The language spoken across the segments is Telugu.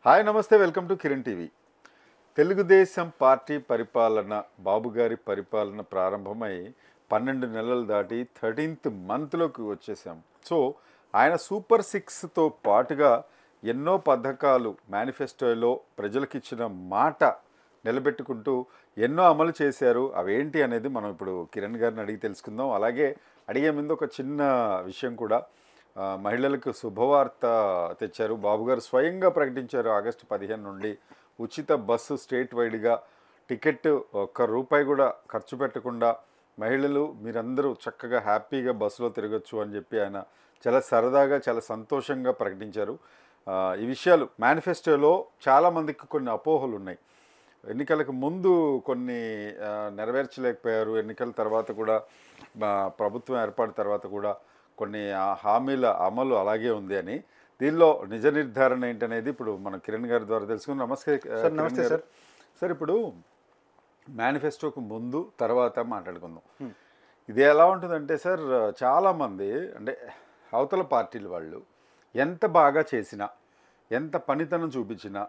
హాయ్ నమస్తే welcome to Kiran TV. Telugu Desam party పరిపాలన బాబు గారి పరిపాలన ప్రారంభమై 12 నెలలు దాటి 13th మంత్లోకి వచ్చేసాం. సో ఆయన సూపర్ 6తో పాటుగా ఎన్నో పథకాలు మేనిఫెస్టోలో ప్రజలకు ఇచ్చిన మాట నిలబెట్టుకుంటూ ఎన్నో అమలు చేశారు. అవేంటి అనేది మనం ఇప్పుడు కిరణ్ గారిని అడిగి తెలుసుకుందాం. అలాగే అడిగే ముందు ఒక చిన్న విషయం కూడా, మహిళలకు శుభవార్త తెచ్చారు. బాబుగారు స్వయంగా ప్రకటించారు ఆగస్టు 15 నుండి ఉచిత బస్సు స్టేట్ వైడ్గా, టికెట్ ₹1 కూడా ఖర్చు పెట్టకుండా మహిళలు మీరందరూ చక్కగా హ్యాపీగా బస్సులో తిరగచ్చు అని చెప్పి ఆయన చాలా సరదాగా చాలా సంతోషంగా ప్రకటించారు. ఈ విషయాలు మేనిఫెస్టోలో చాలామందికి కొన్ని అపోహలు ఉన్నాయి. ఎన్నికలకు ముందు కొన్ని నెరవేర్చలేకపోయారు, ఎన్నికల తర్వాత కూడా ప్రభుత్వం ఏర్పాటు తర్వాత కూడా కొన్ని హామీల అమలు అలాగే ఉంది అని. దీనిలో నిజ నిర్ధారణ ఏంటనేది ఇప్పుడు మనం కిరణ్ గారి ద్వారా తెలుసుకుందాం. నమస్తే సార్. సార్, ఇప్పుడు మేనిఫెస్టోకు ముందు తర్వాత మాట్లాడుకుందాం. ఇది ఎలా ఉంటుందంటే సార్, చాలామంది అంటే అవతల పార్టీల వాళ్ళు ఎంత బాగా చేసినా, ఎంత పనితనం చూపించినా,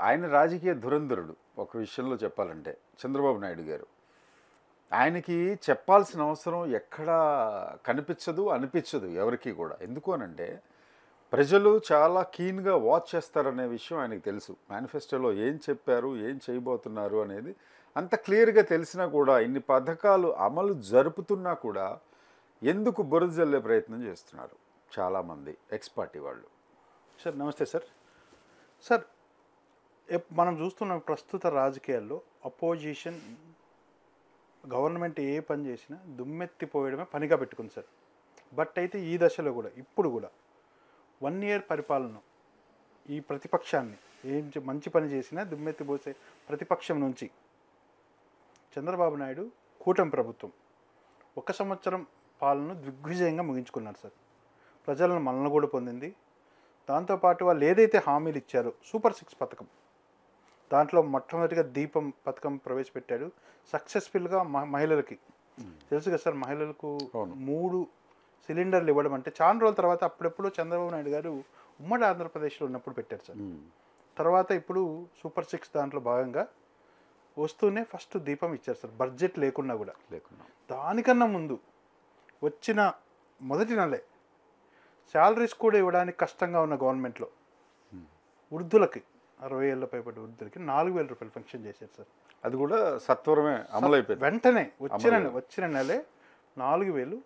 ఆయన రాజకీయ ధురంధరుడు. ఒక విషయంలో చెప్పాలంటే చంద్రబాబు నాయుడు గారు, ఆయనకి చెప్పాల్సిన అవసరం ఎక్కడా కనిపించదు, అనిపించదు ఎవరికి కూడా. ఎందుకు అనంటే ప్రజలు చాలా కీన్గా వాచ్ చేస్తారనే విషయం ఆయనకు తెలుసు. మేనిఫెస్టోలో ఏం చెప్పారు, ఏం చేయబోతున్నారు అనేది అంత క్లియర్గా తెలిసినా కూడా, ఇన్ని పథకాలు అమలు జరుపుతున్నా కూడా ఎందుకు బురద జల్లే ప్రయత్నం చేస్తున్నారు చాలామంది ఎక్స్ పార్టీ వాళ్ళు. సార్ నమస్తే సార్. సార్, మనం చూస్తున్న ప్రస్తుత రాజకీయాల్లో అపోజిషన్ గవర్నమెంట్ ఏ పని చేసినా దుమ్మెత్తిపోయడమే పనిగా పెట్టుకుంది సార్. బట్ అయితే ఈ దశలో కూడా ఇప్పుడు కూడా 1 year పరిపాలన ఈ ప్రతిపక్షాన్ని మంచి పని చేసినా దుమ్మెత్తిపోసే ప్రతిపక్షం నుంచి చంద్రబాబు నాయుడు కూటమి ప్రభుత్వం 1 సంవత్సరం పాలన దిగ్విజయంగా ముగించుకున్నారు సార్. ప్రజలను మన్నన కూడా పొందింది. దాంతోపాటు వాళ్ళు ఏదైతే హామీలు ఇచ్చారో సూపర్ 6 పథకం, దాంట్లో మొట్టమొదటిగా దీపం పథకం ప్రవేశపెట్టాడు. సక్సెస్ఫుల్గా మహిళలకి తెలుసు కదా సార్, మహిళలకు 3 సిలిండర్లు ఇవ్వడం అంటే చాలా రోజుల తర్వాత అప్పుడెప్పుడు చంద్రబాబు నాయుడు గారు ఉమ్మడి ఆంధ్రప్రదేశ్లో ఉన్నప్పుడు పెట్టారు సార్. తర్వాత ఇప్పుడు సూపర్ 6 దాంట్లో భాగంగా వస్తూనే ఫస్ట్ దీపం ఇచ్చారు సార్, బడ్జెట్ లేకున్నా కూడా. దానికన్నా ముందు వచ్చిన మొదటి నెలే శాలరీస్ కూడా ఇవ్వడానికి కష్టంగా ఉన్న గవర్నమెంట్లో వృద్ధులకి 60 ఏళ్ళ పైబడి వృద్ధులకి ₹4,000 ఫంక్షన్ చేశారు సార్. అది కూడా సత్వరమే అమలైపోయింది. వెంటనే వచ్చిన నెలే 4,000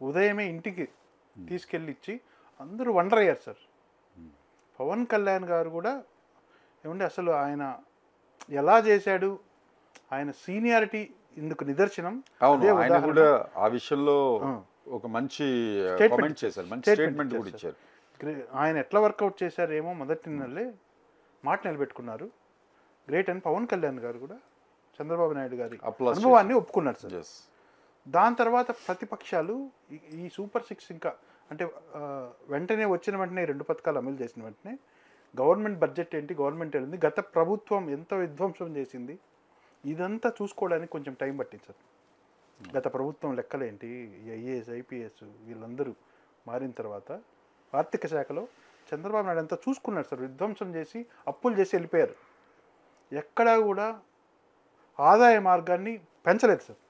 ఉదయమే ఇంటికి తీసుకెళ్ళి ఇచ్చి అందరూ వండర్ అయ్యారు సార్. పవన్ కళ్యాణ్ గారు కూడా ఏమంటే అసలు ఆయన ఎలా చేశాడు, ఆయన సీనియారిటీ ఇందుకు నిదర్శనం. ఆయన కూడా ఆ విషయంలో ఒక మంచి కామెంట్ చేశారు, మంచి స్టేట్మెంట్ కూడా ఇచ్చారు. ఆయన ఎట్లా వర్కౌట్ చేశారేమో మొదటి నెలలే మాట నిలబెట్టుకున్నారు. గ్రేట్ అని పవన్ కళ్యాణ్ గారు కూడా చంద్రబాబు నాయుడు గారి అనుభవాన్ని ఒప్పుకున్నారు సార్. దాని తర్వాత ప్రతిపక్షాలు ఈ సూపర్ 6 ఇంకా అంటే వెంటనే వచ్చిన వెంటనే 2 పథకాలు అమలు చేసిన వెంటనే గవర్నమెంట్ బడ్జెట్ ఏంటి, గవర్నమెంట్ ఏంటి, గత ప్రభుత్వం ఎంత విధ్వంసం చేసింది, ఇదంతా చూసుకోవడానికి కొంచెం టైం పట్టింది సార్. గత ప్రభుత్వం లెక్కలేంటి, ఐఏఎస్ ఐపీఎస్ వీళ్ళందరూ మారిన తర్వాత ఆర్థిక శాఖలో చంద్రబాబు నాయుడు అంతా చూసుకున్నారు సార్. విధ్వంసం చేసి అప్పులు చేసి వెళ్ళిపోయారు. ఎక్కడా కూడా ఆదాయ మార్గాన్ని పెంచలేదు సార్.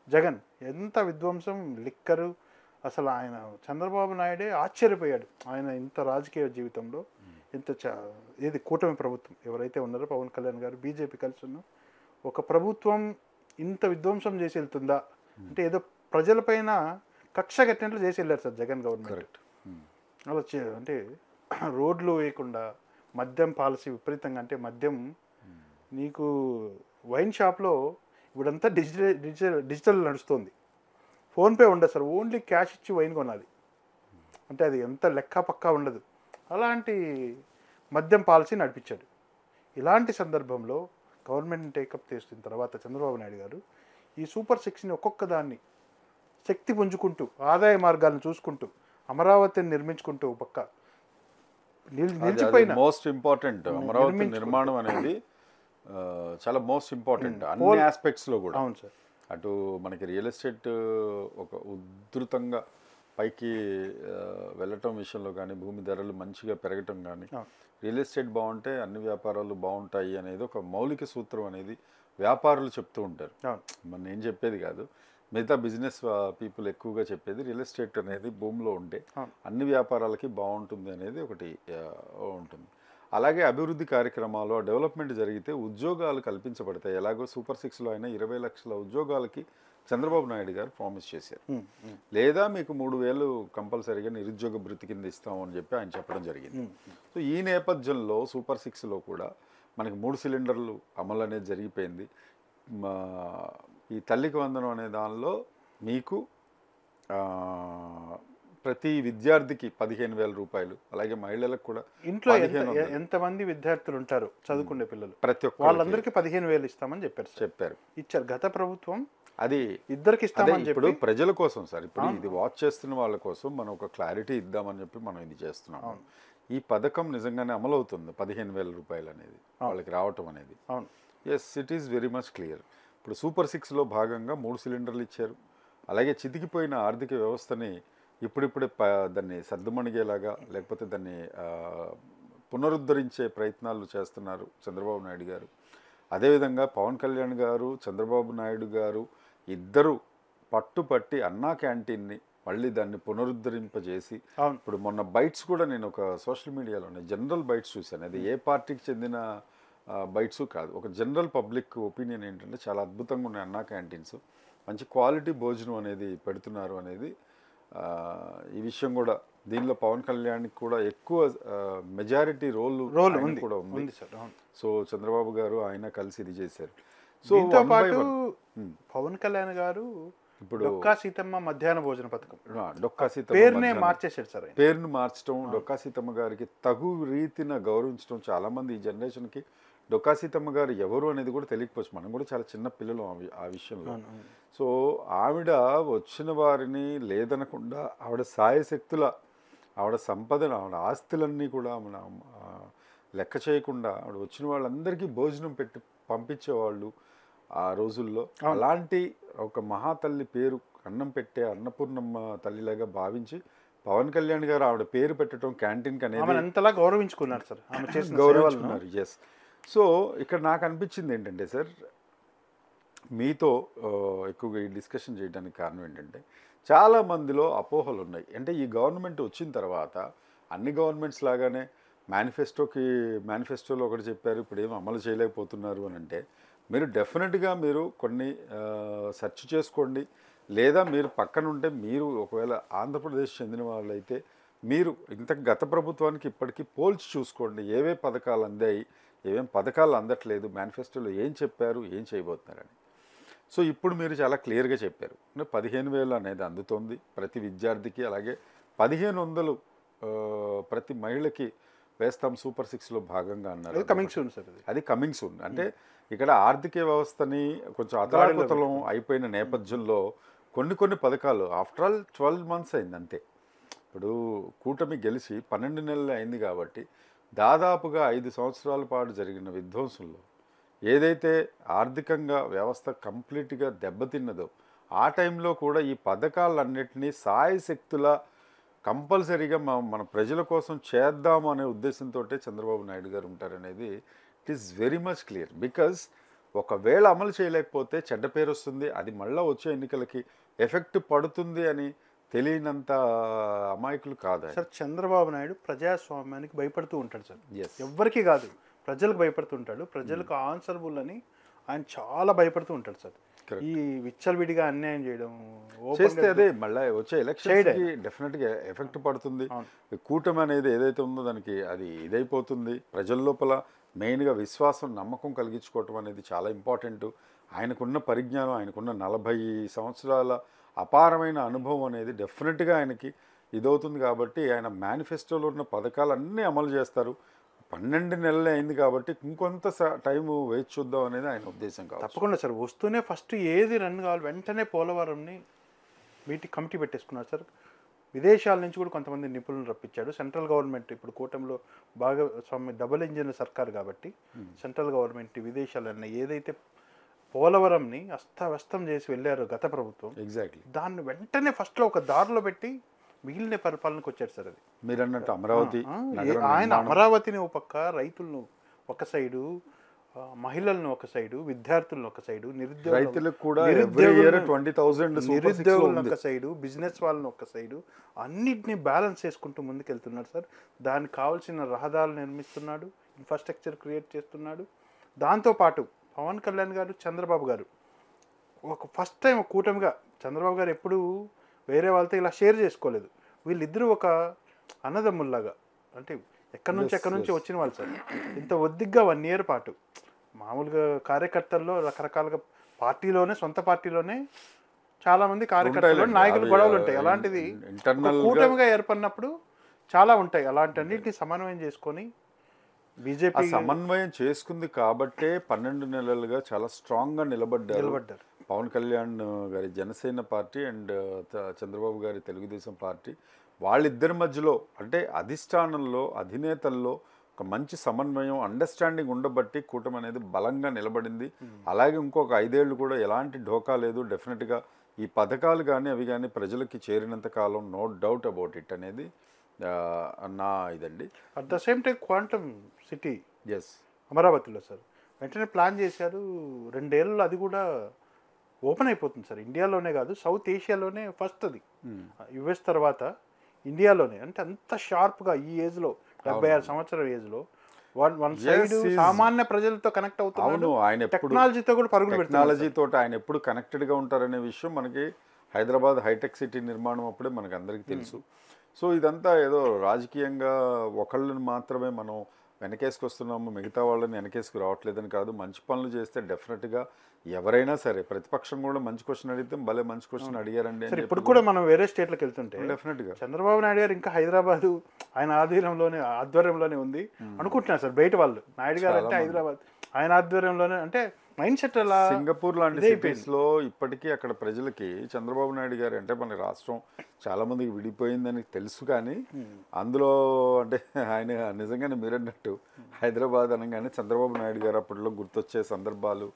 జగన్ ఎంత విధ్వంసం, లిక్కరు, అసలు ఆయన చంద్రబాబు నాయుడే ఆశ్చర్యపోయాడు. ఆయన ఇంత రాజకీయ జీవితంలో ఇంత ఏది కూటమి ప్రభుత్వం ఎవరైతే ఉన్నారో పవన్ కళ్యాణ్ గారు బీజేపీ కలిసి ఉన్న ఒక ప్రభుత్వం ఇంత విధ్వంసం చేసి వెళ్తుందా అంటే ఏదో ప్రజలపైన కక్ష కట్టినట్లు చేసి వెళ్ళారు సార్ జగన్ గవర్నమెంట్. అలా అంటే రోడ్లు వేయకుండా మద్యం పాలసీ విపరీతంగా, అంటే మద్యం నీకు వైన్ షాప్లో ఇప్పుడంతా డిజిటల్ నడుస్తుంది. ఫోన్పే ఉండదు సార్, ఓన్లీ క్యాష్ ఇచ్చి వైన్ కొనాలి. అంటే అది ఎంత లెక్క పక్కా ఉండదు. అలాంటి మద్యం పాలసీ నడిపించాడు. ఇలాంటి సందర్భంలో గవర్నమెంట్ టేకప్ చేసిన తర్వాత చంద్రబాబు నాయుడు గారు ఈ సూపర్ 6ని ఒక్కొక్క దాన్ని శక్తి పుంజుకుంటూ, ఆదాయ మార్గాలను చూసుకుంటూ, అమరావతిని నిర్మించుకుంటూ పక్క నిలిచిపోయిన మోస్ట్ ఇంపార్టెంట్ అమరావతి నిర్మాణం అనేది చాలా మోస్ట్ ఇంపార్టెంట్ అన్ని ఆస్పెక్ట్స్లో కూడా. అవును సార్. అటు మనకి రియల్ ఎస్టేట్ ఒక ఉధృతంగా పైకి వెళ్ళటం విషయంలో కానీ, భూమి ధరలు మంచిగా పెరగటం కానీ, రియల్ ఎస్టేట్ బాగుంటే అన్ని వ్యాపారాలు బాగుంటాయి అనేది ఒక మౌలిక సూత్రం అనేది వ్యాపారులు చెప్తూ ఉంటారు. మన నేను చెప్పేది కాదు, మిగతా బిజినెస్ పీపుల్ ఎక్కువగా చెప్పేది రియల్ ఎస్టేట్ అనేది భూమిలో ఉంటే అన్ని వ్యాపారాలకి బాగుంటుంది అనేది ఒకటి ఉంటుంది. అలాగే అభివృద్ధి కార్యక్రమాలు డెవలప్మెంట్ జరిగితే ఉద్యోగాలు కల్పించబడతాయి. ఎలాగో సూపర్ 6లో అయినా 20 లక్షల ఉద్యోగాలకి చంద్రబాబు నాయుడు గారు ప్రామిస్ చేశారు. లేదా మీకు 3,000 కంపల్సరీగా నిరుద్యోగ భృతి కింద ఇస్తామని చెప్పి ఆయన చెప్పడం జరిగింది. సో ఈ నేపథ్యంలో సూపర్ 6లో కూడా మనకి 3 సిలిండర్లు అమలు అనేది జరిగిపోయింది. ఈ తల్లికి వందనం అనే దానిలో మీకు ప్రతి విద్యార్థికి 15,000 రూపాయలు, అలాగే మహిళలకు కూడా ఇంట్లో ఎంతమంది విద్యార్థులు ఉంటారు చదువుకునే పిల్లలు ప్రతి ఒక్క వాళ్ళందరికీ 15,000 ఇస్తామని చెప్పారు. ఇచ్చారు గత ప్రభుత్వం. అది ఇద్దరికి ఇస్తామని చెప్పి ఇప్పుడు ప్రజల కోసం సార్, ఇప్పుడు ఇది వాచ్ చేస్తున్న వాళ్ళ కోసం మనం ఒక క్లారిటీ ఇద్దామని చెప్పి మనం ఇది చేస్తున్నాం. ఈ పథకం నిజంగానే అమలు అవుతుంది. 15,000 రూపాయలు అనేది వాళ్ళకి రావటం అనేది. Yes, it is very much clear. ఇప్పుడు సూపర్ 6లో భాగంగా 3 సిలిండర్లు ఇచ్చారు. అలాగే చితికిపోయిన ఆర్థిక వ్యవస్థని ఇప్పుడిప్పుడే దాన్ని సర్దుమణిగేలాగా, లేకపోతే దాన్ని పునరుద్ధరించే ప్రయత్నాలు చేస్తున్నారు చంద్రబాబు నాయుడు గారు. అదేవిధంగా పవన్ కళ్యాణ్ గారు, చంద్రబాబు నాయుడు గారు ఇద్దరు పట్టుపట్టి అన్నా క్యాంటీన్ని మళ్ళీ దాన్ని పునరుద్ధరింపజేసి, ఇప్పుడు మొన్న బైట్స్ కూడా నేను ఒక సోషల్ మీడియాలోనే జనరల్ బైట్స్ చూశాను. అది ఏ పార్టీకి చెందిన బైట్స్ కాదు, ఒక జనరల్ పబ్లిక్ ఒపీనియన్ ఏంటంటే చాలా అద్భుతంగా ఉన్నాయి అన్నా క్యాంటీన్స్, మంచి క్వాలిటీ భోజనం అనేది పెడుతున్నారు అనేది. ఈ విషయం కూడా దీనిలో పవన్ కళ్యాణ్కి కూడా ఎక్కువ మెజారిటీ రోల్ కూడా ఉంది. సో చంద్రబాబు గారు ఆయన కలిసి ఇది చేశారు. సో పవన్ కళ్యాణ్ గారు ఇప్పుడు డొక్కా సీతమ్మ మధ్యాహ్న భోజన పథకం, డొక్కా సీతమ్మ పేరునే మార్చేశారు సార్. పేరును మార్చడం, డొక్కా సీతమ్మ గారికి తగు రీతిన గౌరవించడం. చాలా మంది ఈ జనరేషన్కి డొక్కా సీతమ్మ గారు ఎవరు అనేది కూడా తెలియకపోవచ్చు. మనం కూడా చాలా చిన్న పిల్లలు ఆ విషయంలో. సో ఆవిడ వచ్చిన వారిని లేదనకుండా ఆవిడ సాయశక్తుల, ఆవిడ సంపదను, ఆవిడ ఆస్తులన్నీ కూడా మన లెక్క చేయకుండా ఆవిడ వచ్చిన వాళ్ళందరికీ భోజనం పెట్టి పంపించేవాళ్ళు ఆ రోజుల్లో. అలాంటి ఒక మహాతల్లి పేరు, అన్నం పెట్టే అన్నపూర్ణమ్మ తల్లిలాగా భావించి పవన్ కళ్యాణ్ గారు ఆవిడ పేరు పెట్టడం క్యాంటీన్కి అనేది ఎంతలా గౌరవించుకున్నారు సార్, గౌరవించుకున్నారు. ఎస్. సో ఇక్కడ నాకు అనిపించింది ఏంటంటే సార్, మీతో ఎక్కువగా ఈ డిస్కషన్ చేయడానికి కారణం ఏంటంటే చాలా మందిలో అపోహలు ఉన్నాయి. అంటే ఈ గవర్నమెంట్ వచ్చిన తర్వాత అన్ని గవర్నమెంట్స్ లాగానే మేనిఫెస్టోలో ఒకటి చెప్పారు, ఇప్పుడు ఏమో అమలు చేయలేకపోతున్నారు అని అంటే, మీరు డెఫినెట్గా మీరు కొన్ని సెర్చ్ చేసుకోండి. లేదా మీరు పక్కనుంటే, మీరు ఒకవేళ ఆంధ్రప్రదేశ్ చెందిన వాళ్ళైతే మీరు గత ప్రభుత్వానికి ఇప్పటికీ పోల్చి చూసుకోండి. ఏవే పథకాలు అందాయి, ఏమేం పథకాలు అందట్లేదు, మేనిఫెస్టోలో ఏం చెప్పారు, ఏం చేయబోతున్నారని. సో ఇప్పుడు మీరు చాలా క్లియర్గా చెప్పారు. 15,000 అనేది అందుతోంది ప్రతి విద్యార్థికి. అలాగే 1,500 ప్రతి మహిళకి వేస్తాం సూపర్ 6లో భాగంగా అన్నారు. కమింగ్ సూన్ సార్, అది కమింగ్ సూన్. అంటే ఇక్కడ ఆర్థిక వ్యవస్థని కొంచెం అతలాకుతలం అయిపోయిన నేపథ్యంలో కొన్ని పథకాలు ఆఫ్టర్ ఆల్ 12 months అయింది అంతే. ఇప్పుడు కూటమి గెలిచి 12 నెలలు అయింది కాబట్టి దాదాపుగా 5 సంవత్సరాల పాటు జరిగిన విధ్వంసంలో ఏదైతే ఆర్థికంగా వ్యవస్థ కంప్లీట్గా దెబ్బతిన్నదో ఆ టైంలో కూడా ఈ పథకాలన్నింటినీ సాయశక్తుల కంపల్సరీగా మన ప్రజల కోసం చేద్దాము అనే ఉద్దేశంతో చంద్రబాబు నాయుడు గారు ఉంటారనేది it is very much clear. Because ఒకవేళ అమలు చేయలేకపోతే చెడ్డ పేరు వస్తుంది, అది మళ్ళీ వచ్చే ఎన్నికలకి ఎఫెక్ట్ పడుతుంది అని తెలియనంత అమాయకులు కాదు సార్. చంద్రబాబు నాయుడు ప్రజాస్వామ్యానికి భయపడుతూ ఉంటాడు సార్. ఎవ్వరికి కాదు, ప్రజలకు భయపడుతూ ఉంటాడు. ప్రజలకు ఆన్సరబుల్ అని ఆయన చాలా భయపడుతూ ఉంటాడు సార్. ఈ విచ్చలవిడిగా అన్యాయం చేయడం చేస్తే అదే మళ్ళీ వచ్చే ఎలక్షన్కి డెఫినెట్గా ఎఫెక్ట్ పడుతుంది. కూటమి అనేది ఏదైతే ఉందో దానికి అది ఇదైపోతుంది. ప్రజల లోపల మెయిన్గా విశ్వాసం, నమ్మకం కలిగించుకోవటం అనేది చాలా ఇంపార్టెంట్. ఆయనకున్న పరిజ్ఞానం, ఆయనకున్న 40 సంవత్సరాల అపారమైన అనుభవం అనేది డెఫినెట్గా ఆయనకి ఇదవుతుంది. కాబట్టి ఆయన మేనిఫెస్టోలో ఉన్న పథకాలన్నీ అమలు చేస్తారు. 12 నెలలే అయింది కాబట్టి ఇంకొంత టైము వేచి చూద్దాం అనేది ఆయన ఉద్దేశం కాదు. తప్పకుండా సార్. వస్తూనే ఫస్ట్ ఏది రన్ కావాలి వెంటనే పోలవరంని కమిటీ పెట్టేసుకున్నారు సార్. విదేశాల నుంచి కూడా కొంతమంది నిపుణులు రప్పించాడు. సెంట్రల్ గవర్నమెంట్ ఇప్పుడు కూటమిలో భాగస్వామ్య డబుల్ ఇంజిన్ సర్కార్ కాబట్టి సెంట్రల్ గవర్నమెంట్ విదేశాలన్న ఏదైతే పోలవరంని అస్తవ్యస్తం చేసి వెళ్ళారో గత ప్రభుత్వం, ఎగ్జాక్ట్లీ దాన్ని వెంటనే ఫస్ట్లో ఒక దారిలో పెట్టి మిగిలిన పరిపాలనకు వచ్చాడు సార్. అది మీరు అన్నట్టు అమరావతి ఆయన అమరావతిని ఒక పక్క, రైతులను ఒక సైడు, మహిళలను ఒక సైడు, విద్యార్థులను ఒక సైడు, రైతులకు కూడా నిరుద్యోగులను ఒక సైడు, బిజినెస్ వాళ్ళని ఒక సైడు, అన్నిటిని బ్యాలెన్స్ చేసుకుంటూ ముందుకెళ్తున్నాడు సార్. దానికి కావాల్సిన రహదారులు నిర్మిస్తున్నాడు, ఇన్ఫ్రాస్ట్రక్చర్ క్రియేట్ చేస్తున్నాడు. దాంతోపాటు పవన్ కళ్యాణ్ గారు, చంద్రబాబు గారు ఒక ఫస్ట్ టైం కూటమిగా, చంద్రబాబు గారు ఎప్పుడూ వేరే వాళ్ళతో ఇలా షేర్ చేసుకోలేదు. వీళ్ళిద్దరూ ఒక అన్నదమ్ముల్లాగా, అంటే ఎక్కడి నుంచి వచ్చిన వాళ్ళు సార్. ఇంత ఒద్దిగ్గా 1 year పాటు మామూలుగా కార్యకర్తల్లో రకరకాలుగా పార్టీలోనే, సొంత పార్టీలోనే చాలామంది కార్యకర్తలు, నాయకులు గొడవలు ఉంటాయి. అలాంటిది కూటమిగా ఏర్పడినప్పుడు చాలా ఉంటాయి. అలాంటి అన్నింటినీ సమన్వయం చేసుకొని బీజేపీ సమన్వయం చేసుకుంది కాబట్టే 12 నెలలుగా చాలా స్ట్రాంగ్గా నిలబడ్డారు. పవన్ కళ్యాణ్ గారి జనసేన పార్టీ అండ్ చంద్రబాబు గారి తెలుగుదేశం పార్టీ, వాళ్ళిద్దరి మధ్యలో అంటే అధిష్టానంలో, అధినేతల్లో ఒక మంచి సమన్వయం, అండర్స్టాండింగ్ ఉండబట్టి కూటమి అనేది బలంగా నిలబడింది. అలాగే ఇంకొక 5 ఏళ్ళు కూడా ఎలాంటి ఢోకా లేదు. డెఫినెట్గా ఈ పథకాలు కానీ అవి కానీ ప్రజలకి చేరినంత కాలం నో డౌట్ అబౌట్ ఇట్ అనేది నా ఇదండి. At the same time quantum city అమరావతిలో సార్ వెంటనే ప్లాన్ చేశారు. 2 ఏళ్ళలో అది కూడా ఓపెన్ అయిపోతుంది సార్. ఇండియాలోనే కాదు, సౌత్ ఏషియాలోనే ఫస్ట్ అది. యుఎస్ తర్వాత ఇండియాలోనే. అంటే అంత షార్ప్గా ఈ ఏజ్లో, 76 సంవత్సరాల ఏజ్లో వన్ సైడ్ సామాన్య ప్రజలతో కనెక్ట్ అవుతున్నాడు. ఆయన టెక్నాలజీతో కూడా పరుగులు పెడుతున్నాడు. టెక్నాలజీతో ఆయన ఎప్పుడు కనెక్టెడ్గా ఉంటారనే విషయం మనకి హైదరాబాద్ హైటెక్ సిటీ నిర్మాణం అప్పుడే మనకు అందరికీ తెలుసు. సో ఇదంతా ఏదో రాజకీయంగా ఒకళ్ళని మాత్రమే మనం వెనకేసుకొస్తున్నాము, మిగతా వాళ్ళని వెనకేసుకు రావట్లేదని కాదు. మంచి పనులు చేస్తే డెఫినెట్గా ఎవరైనా సరే, ప్రతిపక్షం కూడా మంచి క్వశ్చన్ అడిగితే భలే మంచి క్వశ్చన్ అడిగారండి. ఇప్పుడు కూడా మనం వేరే స్టేట్లకు వెళ్తుంటే డెఫినెట్గా చంద్రబాబు నాయుడు గారు ఇంకా హైదరాబాద్ ఆయన ఆధ్వర్యంలోనే ఉంది అనుకుంటున్నారు సార్ బయట వాళ్ళు. నాయుడు గారు అంటే హైదరాబాద్ ఆయన ఆధ్వర్యంలోనే, అంటే మైండ్ సెట్ అలా. సింగపూర్ లాంటి సిటీస్లో ఇప్పటికీ అక్కడ ప్రజలకి చంద్రబాబు నాయుడు గారు అంటే మన రాష్ట్రం చాలా మందికి విడిపోయిందని తెలుసు, కానీ అందులో అంటే ఆయన నిజంగానే మీరన్నట్టు హైదరాబాద్ అనగానే చంద్రబాబు నాయుడు గారు అప్పట్లో గుర్తొచ్చే సందర్భాలు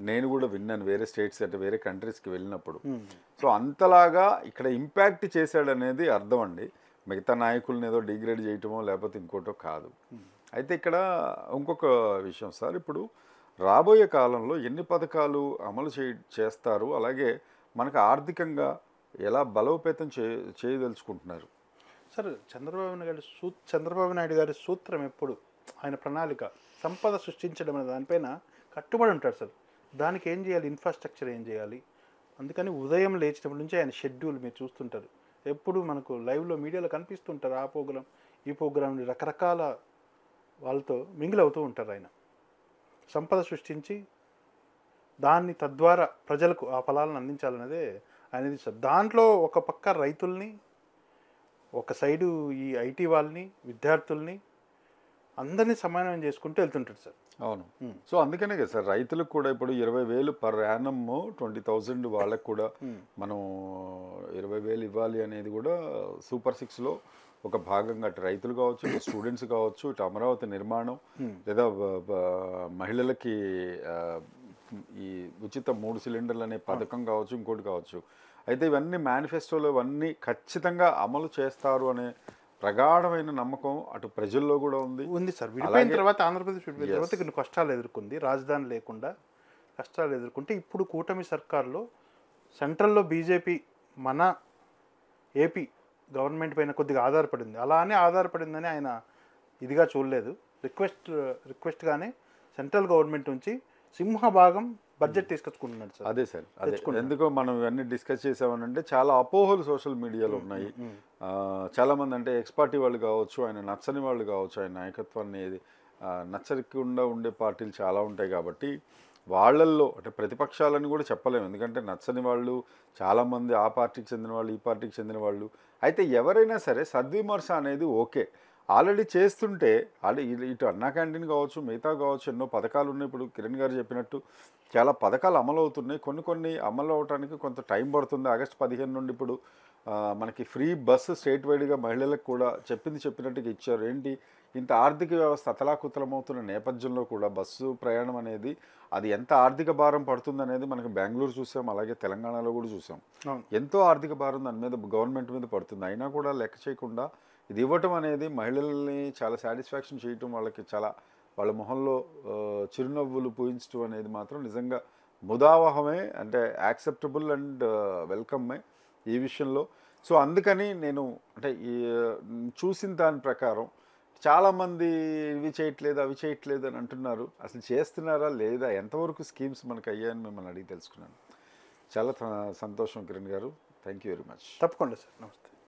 నేను కూడా విన్నాను వేరే స్టేట్స్ అంటే వేరే కంట్రీస్కి వెళ్ళినప్పుడు. సో అంతలాగా ఇక్కడ ఇంపాక్ట్ చేశాడనేది అర్థం అండి. మిగతా నాయకులను ఏదో డిగ్రేడ్ చేయటమో లేకపోతే ఇంకోటో కాదు. అయితే ఇక్కడ ఇంకొక విషయం సార్, ఇప్పుడు రాబోయే కాలంలో ఎన్ని పథకాలు అమలు చేస్తారు, అలాగే మనకు ఆర్థికంగా ఎలా బలోపేతం చేయదలుచుకుంటున్నారు సార్? చంద్రబాబు నాయుడు గారి సూత్రం ఎప్పుడు, ఆయన ప్రణాళిక సంపద సృష్టించడం అనే దానిపైన కట్టుబడి ఉంటాడు సార్. దానికి ఏం చేయాలి, ఇన్ఫ్రాస్ట్రక్చర్ ఏం చేయాలి. అందుకని ఉదయం లేచినప్పటి నుంచి ఆయన షెడ్యూల్ మీరు చూస్తుంటారు, ఎప్పుడు మనకు లైవ్లో మీడియాలో కనిపిస్తుంటారు. ఆ ప్రోగ్రాం ఈ ప్రోగ్రాం రకరకాల వాళ్ళతో మింగిల్ అవుతూ ఉంటారు. ఆయన సంపద సృష్టించి దాన్ని తద్వారా ప్రజలకు ఆ ఫలాలను అందించాలనేదే అనేది సార్. దాంట్లో ఒక పక్క రైతుల్ని, ఒక సైడు ఈ ఐటీ వాళ్ళని, విద్యార్థుల్ని అందరినీ సమన్వయం చేసుకుంటూ వెళ్తుంటాడు సార్. అవును. సో అందుకనే కదా సార్ రైతులకు కూడా ఇప్పుడు 20,000 పర్ యానమ్ 20,000 వాళ్ళకు కూడా మనం 20,000 ఇవ్వాలి అనేది కూడా సూపర్ 6లో ఒక భాగంగా అటు రైతులు కావచ్చు, ఇటు స్టూడెంట్స్ కావచ్చు, ఇటు అమరావతి నిర్మాణం, లేదా మహిళలకి ఈ ఉచిత 3 సిలిండర్లు అనే పథకం కావచ్చు, ఇంకోటి కావచ్చు. అయితే ఇవన్నీ మేనిఫెస్టోలో ఇవన్నీ ఖచ్చితంగా అమలు చేస్తారు అనే ప్రగాఢమైన నమ్మకం అటు ప్రజల్లో కూడా ఉంది సార్. విడిపోయిన తర్వాత ఆంధ్రప్రదేశ్ విడిపోయిన తర్వాత కొన్ని కష్టాలు ఎదుర్కొంది, రాజధాని లేకుండా కష్టాలు ఎదుర్కొంటే ఇప్పుడు కూటమి సర్కార్లో సెంట్రల్లో బీజేపీ మన ఏపీ గవర్నమెంట్ పైన కొద్దిగా ఆధారపడింది. అలానే ఆధారపడిందని ఆయన ఇదిగా చూడలేదు. రిక్వెస్ట్గానే సెంట్రల్ గవర్నమెంట్ నుంచి సింహభాగం బడ్జెట్ తీసుకొచ్చుకుంటున్నాడు సార్. అదే సార్, అదే ఎందుకో మనం ఇవన్నీ డిస్కస్ చేసామనంటే చాలా అపోహలు సోషల్ మీడియాలో ఉన్నాయి. చాలామంది అంటే ఎక్స్ పార్టీ వాళ్ళు కావచ్చు, ఆయన నచ్చని వాళ్ళు కావచ్చు, ఆయన నాయకత్వాన్ని నచ్చకుండా ఉండే పార్టీలు చాలా ఉంటాయి. కాబట్టి వాళ్ళల్లో అంటే ప్రతిపక్షాలని కూడా చెప్పలేము, ఎందుకంటే నచ్చని వాళ్ళు చాలామంది ఆ పార్టీకి చెందిన వాళ్ళు, ఈ పార్టీకి చెందిన వాళ్ళు. అయితే ఎవరైనా సరే సద్విమర్శ అనేది ఓకే, ఆల్రెడీ చేస్తుంటే ఇటు అన్నా క్యాంటీన్ కావచ్చు, మిగతా కావచ్చు, ఎన్నో పథకాలు ఉన్నాయి. ఇప్పుడు కిరణ్ గారు చెప్పినట్టు చాలా పథకాలు అమలు అవుతున్నాయి. కొన్ని అమలు అవడానికి కొంత టైం పడుతుంది. ఆగస్టు 15 నుండి ఇప్పుడు మనకి ఫ్రీ బస్సు స్టేట్ వైడ్గా మహిళలకు కూడా చెప్పినట్టుగా ఇచ్చారు. ఏంటి ఇంత ఆర్థిక వ్యవస్థ అతలాకుతలమవుతున్న నేపథ్యంలో కూడా బస్సు ప్రయాణం అనేది అది ఎంత ఆర్థిక భారం పడుతుంది అనేది మనకి బెంగళూరు చూసాం, అలాగే తెలంగాణలో కూడా చూసాం. ఎంతో ఆర్థిక భారం దాని మీద గవర్నమెంట్ మీద పడుతుంది. అయినా కూడా లెక్క చేయకుండా ఇది ఇవ్వటం అనేది మహిళల్ని చాలా సాటిస్ఫాక్షన్ చేయటం, వాళ్ళకి చాలా వాళ్ళ మొహంలో చిరునవ్వులు పూయించడం అనేది మాత్రం నిజంగా ముదావహమే, అంటే యాక్సెప్టబుల్ అండ్ వెల్కమ్మే ఈ విషయంలో. సో అందుకని నేను అంటే ఈ చూసిన దాని ప్రకారం చాలామంది ఇవి చేయట్లేదు అవి చేయట్లేదు అని అంటున్నారు. అసలు చేస్తున్నారా లేదా, ఎంతవరకు స్కీమ్స్ మనకు అయ్యాయని మిమ్మల్ని అడిగి తెలుసుకున్నాను. చాలా సంతోషం కిరణ్ గారు. Thank you very much. తప్పకుండా సార్. నమస్తే.